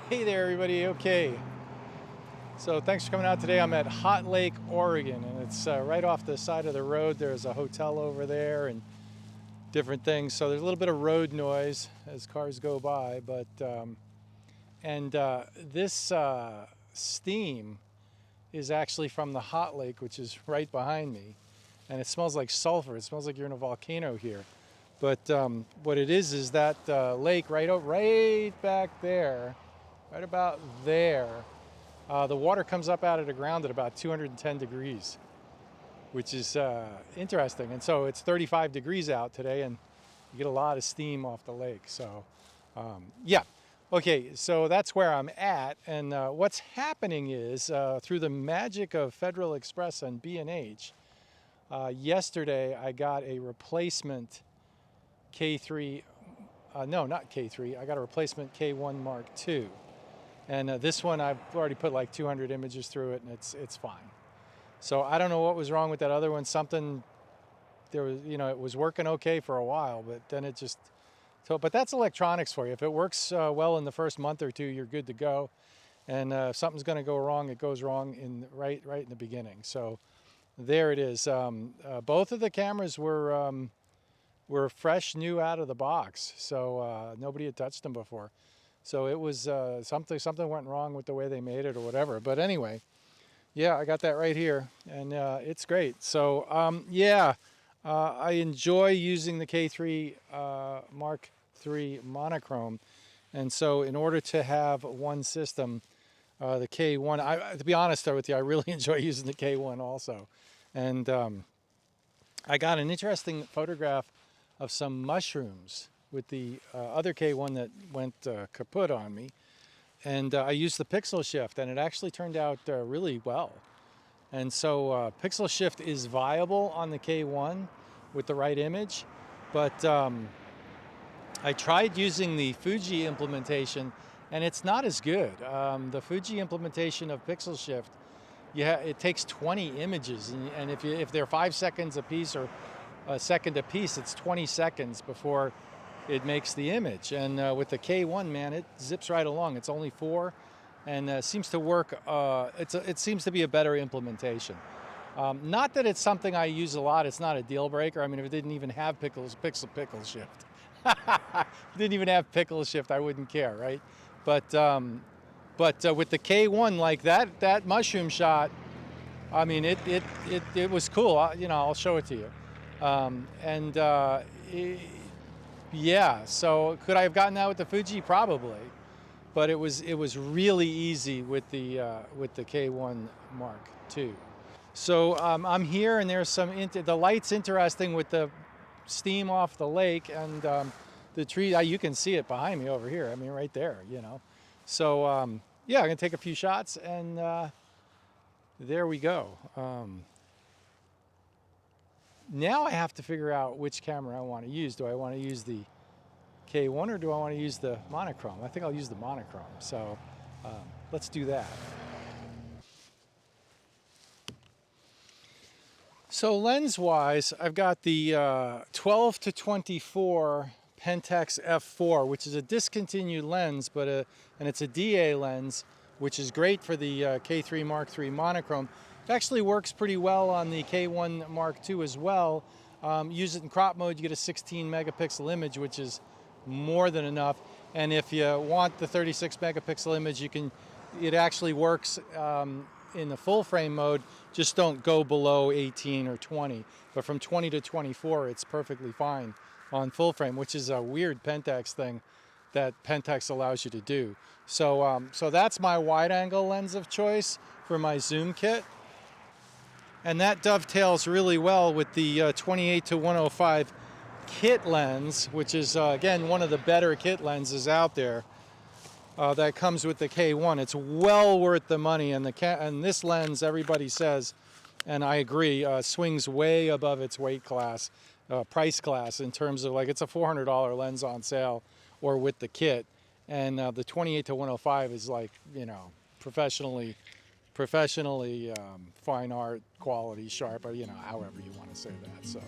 Hey there, everybody. Okay, so thanks for coming out today. I'm at Hot Lake, Oregon, and it's right off the side of the road. There's a hotel over there and different things. So there's a little bit of road noise as cars go by, but this steam is actually from the Hot Lake, which is right behind me, and it smells like sulfur. It smells like you're in a volcano here. But what it is that lake right back there, right about there. The water comes up out of the ground at about 210 degrees, which is interesting. And so it's 35 degrees out today, and you get a lot of steam off the lake. So, yeah. Okay, so that's where I'm at. And what's happening is through the magic of Federal Express and B&H, yesterday I got a replacement K3, no, not K3, I got a replacement K1 Mark II. And this one, I've already put like 200 images through it, and it's fine. So I don't know what was wrong with that other one. Something, there was, it was working okay for a while, but then it just, but that's electronics for you. If it works well in the first month or two, you're good to go. And if something's going to go wrong, it goes wrong right in the beginning. So there it is. Both of the cameras were fresh, new out of the box. So nobody had touched them before. So it was something went wrong with the way they made it or whatever. But anyway, yeah, I got that right here, and it's great. So I enjoy using the K3 Mark III Monochrome. And so in order to have one system, the K1, to be honest with you, I really enjoy using the K1 also. And I got an interesting photograph of some mushrooms with the other K1 that went kaput on me. And I used the pixel shift, and it actually turned out really well. And so pixel shift is viable on the K1 with the right image, but I tried using the Fuji implementation, and it's not as good. The Fuji implementation of pixel shift, it takes 20 images, and if they're 5 seconds a piece or a second a piece, it's 20 seconds before it makes the image. And with the K1, man, it zips right along. It's only 4, and seems to work. It seems to be a better implementation. Not that it's something I use a lot. It's not a deal breaker. I mean, if it didn't even have pixel shift, if it didn't even have pickle shift, I wouldn't care, right? But with the K1, like that mushroom shot, I mean, it was cool. I'll show it to you. Yeah, so could I have gotten that with the Fuji? Probably, but it was really easy with the K1 Mark II. So I'm here, and there's the light's interesting with the steam off the lake, and the tree. You can see it behind me over here. I mean, right there. So yeah, I'm gonna take a few shots, and there we go. Now I have to figure out which camera I want to use. Do I want to use the K1 or do I want to use the Monochrome? I think I'll use the Monochrome. So let's do that. So lens-wise, I've got the 12 to 24 Pentax f4, which is a discontinued lens, and it's a DA lens, which is great for the K3 Mark III Monochrome. It actually works pretty well on the K1 Mark II as well. Use it in crop mode, you get a 16 megapixel image, which is more than enough. And if you want the 36 megapixel image, it actually works in the full frame mode. Just don't go below 18 or 20. But from 20 to 24, it's perfectly fine on full frame, which is a weird Pentax thing that Pentax allows you to do. So, so that's my wide angle lens of choice for my zoom kit. And that dovetails really well with the 28 to 105 kit lens, which is, again, one of the better kit lenses out there that comes with the K1. It's well worth the money, and this lens, everybody says, and I agree, swings way above its weight class, price class, in terms of, like, it's a $400 lens on sale or with the kit. And the 28 to 105 is like, professionally fine art quality, sharp, or however you want to say that. So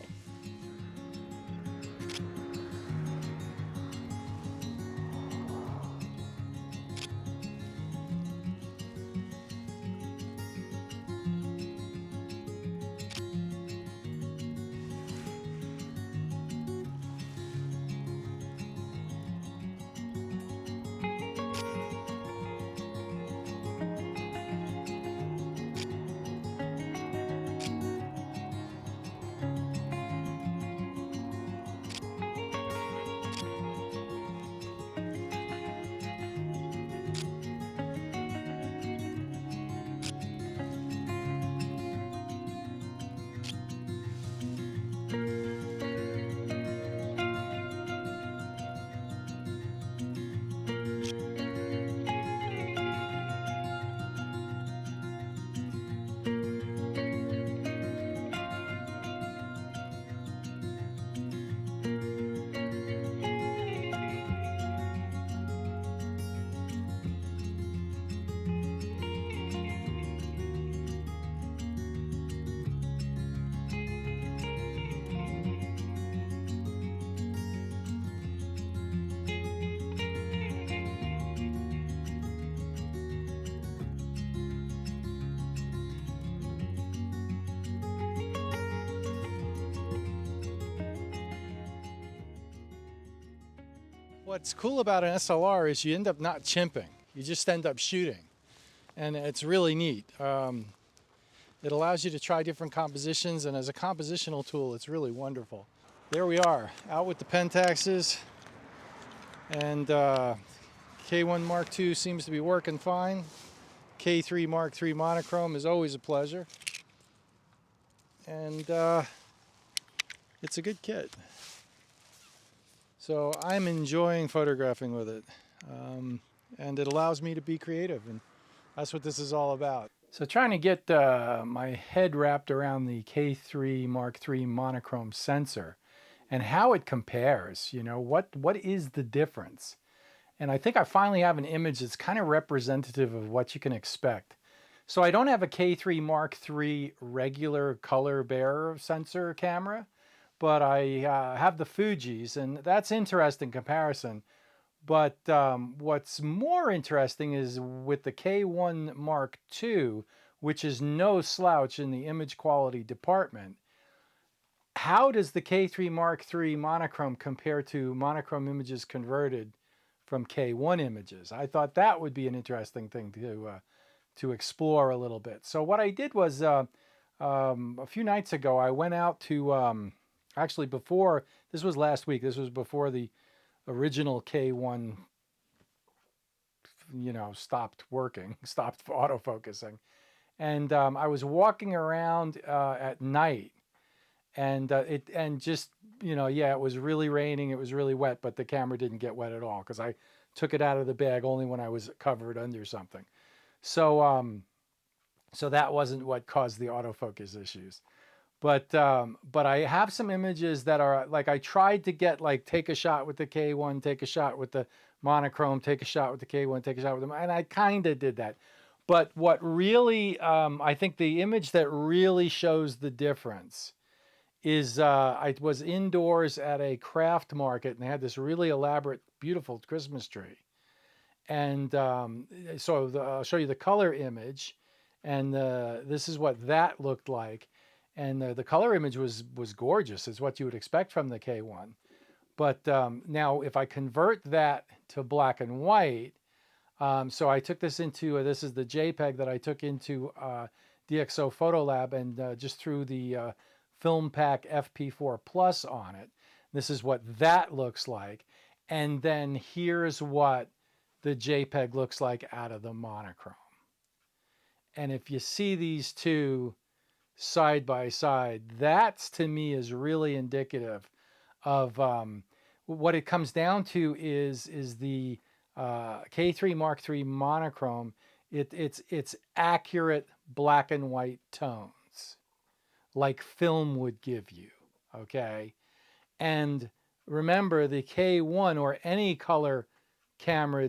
What's cool about an SLR is you end up not chimping. You just end up shooting. And it's really neat. It allows you to try different compositions, and as a compositional tool, it's really wonderful. There we are, out with the Pentaxes, and K1 Mark II seems to be working fine. K3 Mark III Monochrome is always a pleasure. And it's a good kit. So I'm enjoying photographing with it. And it allows me to be creative, and that's what this is all about. So trying to get my head wrapped around the K3 Mark III monochrome sensor and how it compares, you know, what is the difference? And I think I finally have an image that's kind of representative of what you can expect. So I don't have a K3 Mark III regular color bearer sensor camera, but I have the Fuji's, and that's interesting comparison. But what's more interesting is with the K1 Mark II, which is no slouch in the image quality department, how does the K3 Mark III monochrome compare to monochrome images converted from K1 images? I thought that would be an interesting thing to explore a little bit. So what I did was a few nights ago, I went out to, actually before, this was last week, this was before the original K1, you know, stopped working, stopped autofocusing. And I was walking around at night, and just, you know, yeah, it was really raining, it was really wet, but the camera didn't get wet at all because I took it out of the bag only when I was covered under something. So so that wasn't what caused the autofocus issues. But I have some images that are like, I tried to get like, take a shot with the K1, take a shot with the monochrome, take a shot with the K1, take a shot with them, and I kind of did that. But what really, I think the image that really shows the difference is I was indoors at a craft market, and they had this really elaborate, beautiful Christmas tree. And so I'll show you the color image, and this is what that looked like. And the color image was gorgeous. It's what you would expect from the K1. But now if I convert that to black and white, so I took this into, this is the JPEG that I took into DxO Photo Lab, and just threw the Film Pack FP4 Plus on it. This is what that looks like. And then here's what the JPEG looks like out of the monochrome. And if you see these two side by side, that's to me is really indicative of what it comes down to is the K3 Mark III monochrome. It's accurate black and white tones like film would give you, okay? And remember, the K1 or any color camera,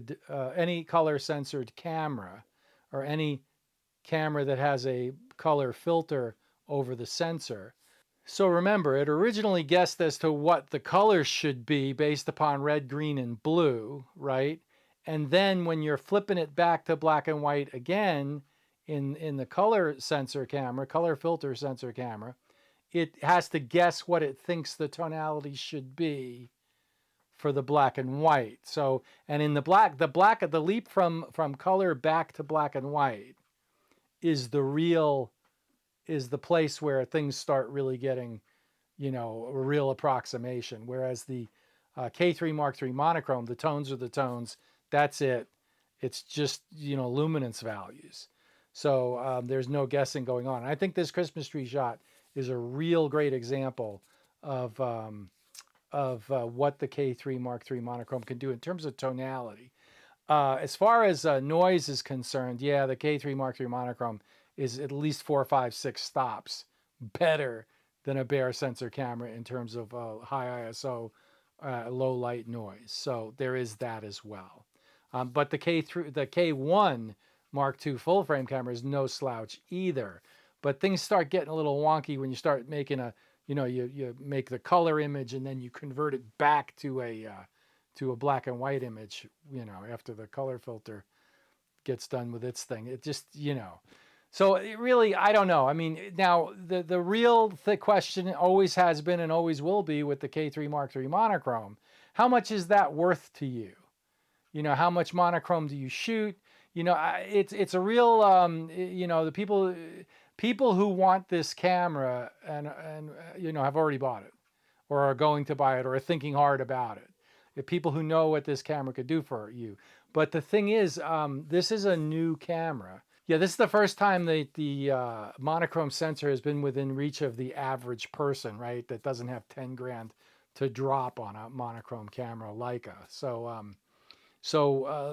any color censored camera, or any camera that has a color filter over the sensor. So remember, it originally guessed as to what the colors should be based upon red, green, and blue, right? And then when you're flipping it back to black and white again in the color sensor camera, color filter sensor camera, it has to guess what it thinks the tonality should be for the black and white. So, and in the leap from color back to black and white is the place where things start really getting, you know, a real approximation. Whereas the K3 Mark III monochrome, the tones are the tones. That's it. It's just, you know, luminance values. So there's no guessing going on. I think this Christmas tree shot is a real great example of what the K3 Mark III monochrome can do in terms of tonality. As far as noise is concerned, yeah, the K3 Mark III monochrome is at least 4, 5, 6 stops better than a bare sensor camera in terms of high ISO, low light noise. So there is that as well. But the K1 Mark II full frame camera is no slouch either. But things start getting a little wonky when you start making a, you know, you make the color image and then you convert it back to a black and white image, you know, after the color filter gets done with its thing. It just, you know. So it really, I don't know. I mean, now the real question always has been and always will be with the K3 Mark III monochrome. how much is that worth to you? You know, how much monochrome do you shoot? You know, it's a real, you know, the people who want this camera and you know, have already bought it or are going to buy it or are thinking hard about it. The people who know what this camera could do for you. But the thing is, this is a new camera. Yeah, this is the first time the monochrome sensor has been within reach of the average person, right? That doesn't have 10 grand to drop on a monochrome camera like a. So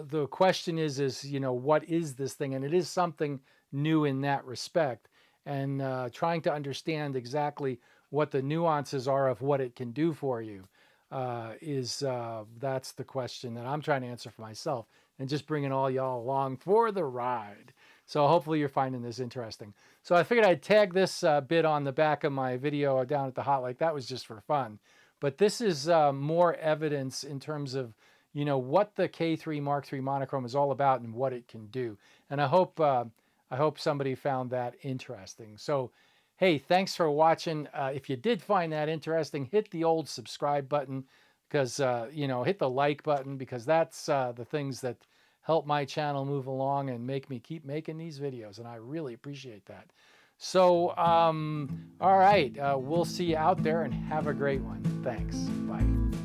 the question is, you know, what is this thing? And it is something new in that respect. And trying to understand exactly what the nuances are of what it can do for you that's the question that I'm trying to answer for myself, and just bringing all y'all along for the ride. So hopefully you're finding this interesting. So I figured I'd tag this bit on the back of my video down at the Hot Lake. That was just for fun. But this is more evidence in terms of, you know, what the K3 Mark III monochrome is all about and what it can do. And I hope somebody found that interesting. So, hey, thanks for watching. If you did find that interesting, hit the old subscribe button, because you know, hit the like button, because that's the things that help my channel move along and make me keep making these videos, and I really appreciate that. So, all right, we'll see you out there, and have a great one. Thanks. Bye.